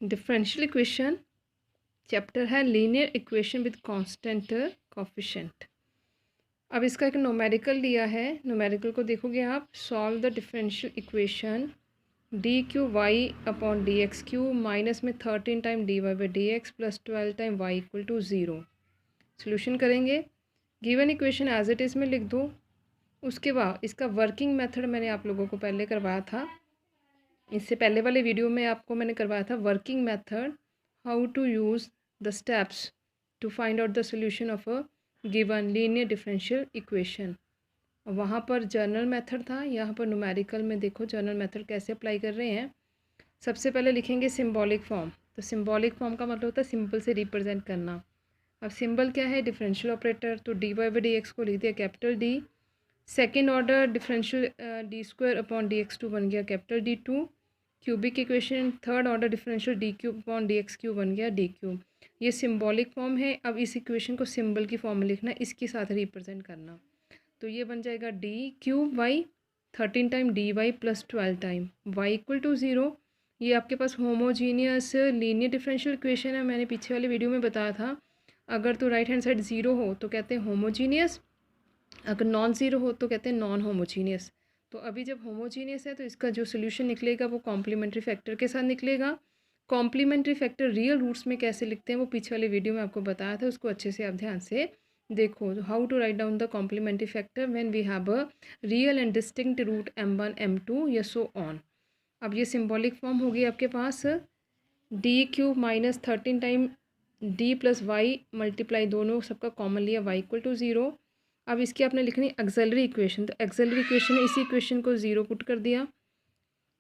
Differential equation chapter है linear equation with constant coefficient. अब इसका एक न्यूमेरिकल लिया है। न्यूमेरिकल को देखोगे आप, solve the differential equation d cube y upon d x cube minus में 13 time D y by d x plus 12 time y equal to 0। Solution करेंगे। Given equation as it is में लिख दो। उसके बाद इसका वर्किंग मेथड मैंने आप लोगों को पहले करवाया था, इससे पहले वाले वीडियो में आपको मैंने करवाया था working method, how to use the steps to find out the solution of a given linear differential equation. वहाँ पर जर्नल मेथड था, यहाँ पर न्यूमेरिकल में देखो जर्नल मेथड कैसे अप्लाई कर रहे हैं। सबसे पहले लिखेंगे सिंबॉलिक फॉर्म। तो सिंबॉलिक फॉर्म का मतलब होता है सिंपल से रिप्रेजेंट करना। अब सिंबल क्या है? Differential operator. तो d y by d x को लिख दिया capital D. Second order differential d square upon d x two बन गया capital D two. Cubic equation third order differential d cube upon d x cube बन गया D cube. ये symbolic form है। अब इस इक्वेशन को सिंबल की फॉर्म में लिखना, इसके साथ रिप्रेजेंट करना। तो ये बन जाएगा D cube y 13 time D y plus 12 time y equal to 0। ये आपके पास होमोजीनियस लीनियर डिफरेंशियल इक्वेशन है। मैंने पीछे वाले वीडियो में बताया था, अगर तो राइट हैंड साइड 0 हो तो कहते हैं होमोजीनियस, अगर नॉन ज़ीरो हो तो कहते हैं नॉन होमोजीनियस। तो अभी जब होमोजीनियस है तो इसका जो सोल्यूशन निकलेगा वो कॉम्प्लीमेंट्री फैक्टर के साथ निकलेगा। कॉम्प्लीमेंट्री फैक्टर रियल रूट्स में कैसे लिखते हैं वो पीछे वाले वीडियो में आपको बताया था, उसको अच्छे से आप ध्यान से देखो। How to write down the complementary factor when we have a real and distinct root m1 m2 या सो ऑन। अब ये सिंबॉलिक फॉर्म होगी आपके पास, D cube minus 13 time D plus y multiply, दोनों सबका कॉमन लिया, वाई इक्वल टू 0। अब इसकी आपने लिखनी एक्सेलरी इक्वेशन। तो एक्सेलरी इक्वेशन इसी इक्वेशन को 0 पुट कर दिया।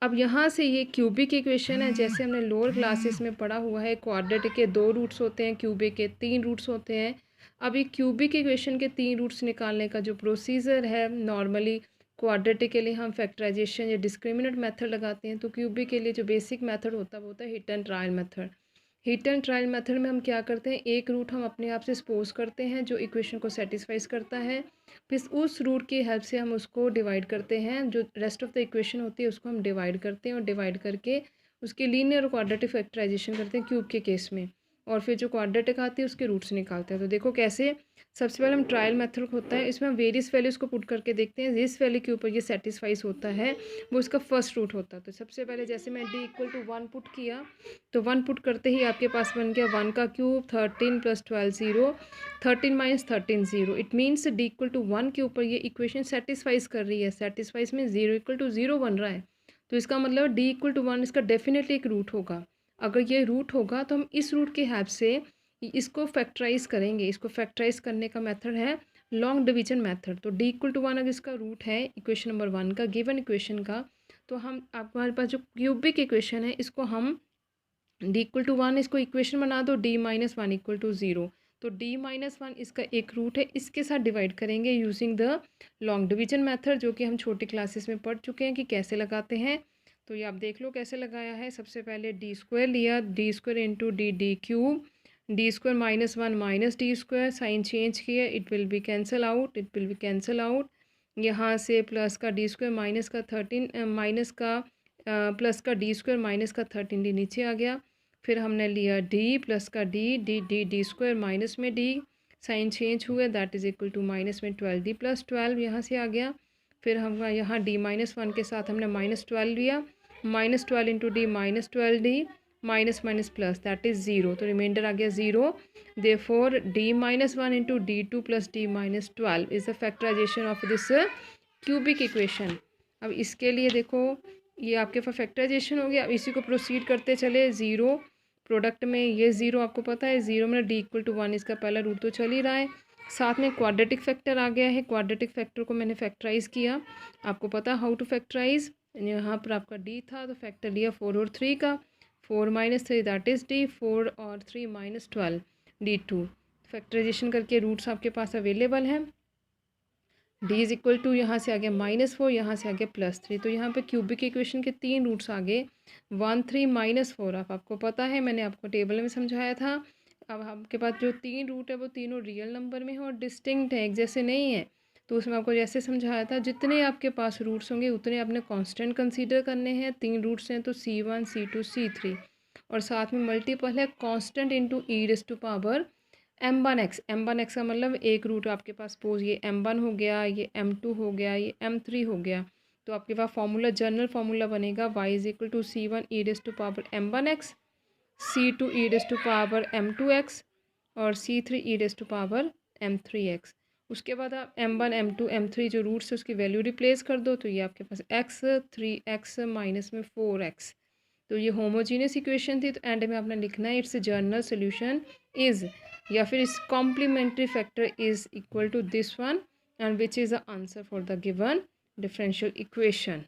अब यहाँ से ये क्यूबिक इक्वेशन है, जैसे हमने लोअर क्लासेस में पढ़ा हुआ है, क्वाड्रेटिक के 2 रूट्स होते हैं, क्यूबिक के 3 रूट्स होते हैं। अब ये क्यूबिक इक्वेशन के 3 रूट्स निकालने का जो प्रोसीजर है, नॉर्मली क्वाड्रेटिक के लिए हम फैक्टराइजेशन या डिस्क्रिमिनेंट मेथड लगाते हैं, तो क्यूबिक के लिए जो बेसिक मेथड होता है वो होता है hit and trial method. Hit and trial method में हम क्या करते हैं, एक रूट हम अपने आप से सपोज करते हैं जो इक्वेशन को सेटिस्फाइज करता है, फिर उस रूट की हेल्प से हम उसको डिवाइड करते हैं, जो रेस्ट ऑफ द इक्वेशन होती है उसको हम डिवाइड करते हैं, और डिवाइड करके उसके लीनियर और क्वाड्रेटिक फैक्टराइजेशन करते हैं क्यूब के केस में, और फिर जो क्वाड्रेटिक आती है उसके रूट्स निकालते हैं। तो देखो कैसे, सबसे पहले हम ट्रायल मेथड होता है, इसमें हम वेरियस वैल्यूज़ को पुट करके देखते हैं, जिस वैल्यू के ऊपर ये सेटिस्फाइज होता है वो इसका फर्स्ट रूट होता है। तो सबसे पहले जैसे मैं डी इक्वल टू 1 पुट किया, तो 1 पुट करते ही आपके पास बन गया 1 का cube 13 plus 12 0, 13 minus 13 0। It means D equal to 1 के ऊपर ये इक्वेशन सेटिस्फाइज कर रही है। सेटिस्फाइज में 0 इक्वल टू 0 बन रहा है, तो इसका मतलब डी इक्वल टू 1 इसका डेफिनेटली एक रूट होगा। अगर ये रूट होगा तो हम इस रूट की हेल्प से इसको फैक्टराइज करेंगे। इसको फैक्टराइज करने का मेथड है लॉन्ग डिवीजन मेथड। तो डी इक्वल टू 1 अगर इसका रूट है इक्वेशन नंबर 1 का, गिवन इक्वेशन का, तो हम हमारे पास जो क्यूबिक इक्वेशन है इसको हम डी इक्वल टू 1 इसको इक्वेशन बना दो, डी माइनस 1 इक्वल टू 0। तो डी माइनस 1 इसका एक रूट है, इसके साथ डिवाइड करेंगे using the long division method, जो कि हम छोटी क्लासेस में पढ़ चुके हैं कि कैसे लगाते हैं। तो ये आप देख लो कैसे लगाया है। सबसे पहले डी स्क्वायर लिया, D square into D D cube, D square minus 1 minus D square, sign change किया, it will be cancel out, it will be cancel out. यहाँ से प्लस का डी स्क्वायर माइनस का 13 माइनस का plus का D square minus का 13 D नीचे आ गया। फिर हमने लिया डी प्लस का D D D D square minus में डी, साइन चेंज हुआ, that is equal to minus में 12 डी प्लस 12 यहाँ से आ गया। फिर हम यहाँ डी माइनस 1 के साथ हमने माइनस 12 लिया, minus 12 into D minus 12 D, minus minus plus, that is 0, तो रिमाइंडर आ गया 0। Therefore D minus 1 into D 2 plus D minus 12 is the factorization of this cubic equation. अब इसके लिए देखो ये आपके पास फैक्टराइजेशन हो गया। अब इसी को प्रोसीड करते चले, 0 प्रोडक्ट में ये 0 आपको पता है, 0 में डी इक्वल टू 1 इसका पहला रूट तो चल ही रहा है, साथ में क्वाड्रेटिक फैक्टर आ गया है। क्वाड्रेटिक फैक्टर को मैंने फैक्टराइज किया, आपको पता हाउ टू फैक्टराइज। यहाँ पर आपका डी था तो फैक्टर लिया 4 और 3 का, 4 माइनस 3 दैट इज़ डी, 4 और 3 माइनस 12 डी 2। फैक्टराइजेशन करके रूट्स आपके पास अवेलेबल हैं। डी इज़ इक्वल टू यहाँ से आ गया -4, यहाँ से आ गया +3। तो यहाँ पे क्यूबिक इक्वेशन के 3 रूट्स आ गए, 1 3 -4। अब आपको पता है मैंने आपको टेबल में समझाया था। अब आपके पास जो 3 रूट है वो तीनों रियल नंबर में है और डिस्टिंक्ट है, एक जैसे नहीं है। तो उसमें आपको जैसे समझाया था, जितने आपके पास रूट्स होंगे उतने आपने कांस्टेंट कंसीडर करने हैं। 3 रूट्स हैं तो C1 C2 C3, और साथ में मल्टीपल है constant into e raise to power m1x। m1x का मतलब एक रूट आपके पास, सपोज ये m1 हो गया, ये m2 हो गया, ये m3 हो गया, तो आपके पास फार्मूला, जनरल फार्मूला बनेगा y is equal to c1 e raise to power m1x, c2 e raise to power m2x और c3 E raise to power m3x। उसके बाद आप m1 m2 m3 जो रूट्स है उसकी वैल्यू रिप्लेस कर दो, तो ये आपके पास x 3x माइनस में 4x। तो ये होमोजीनियस इक्वेशन थी, तो एंड में आपने लिखना है इट्स जनरल सोल्यूशन इज़, या फिर इस complementary factor is equal to this one and which is the answer for the given differential equation.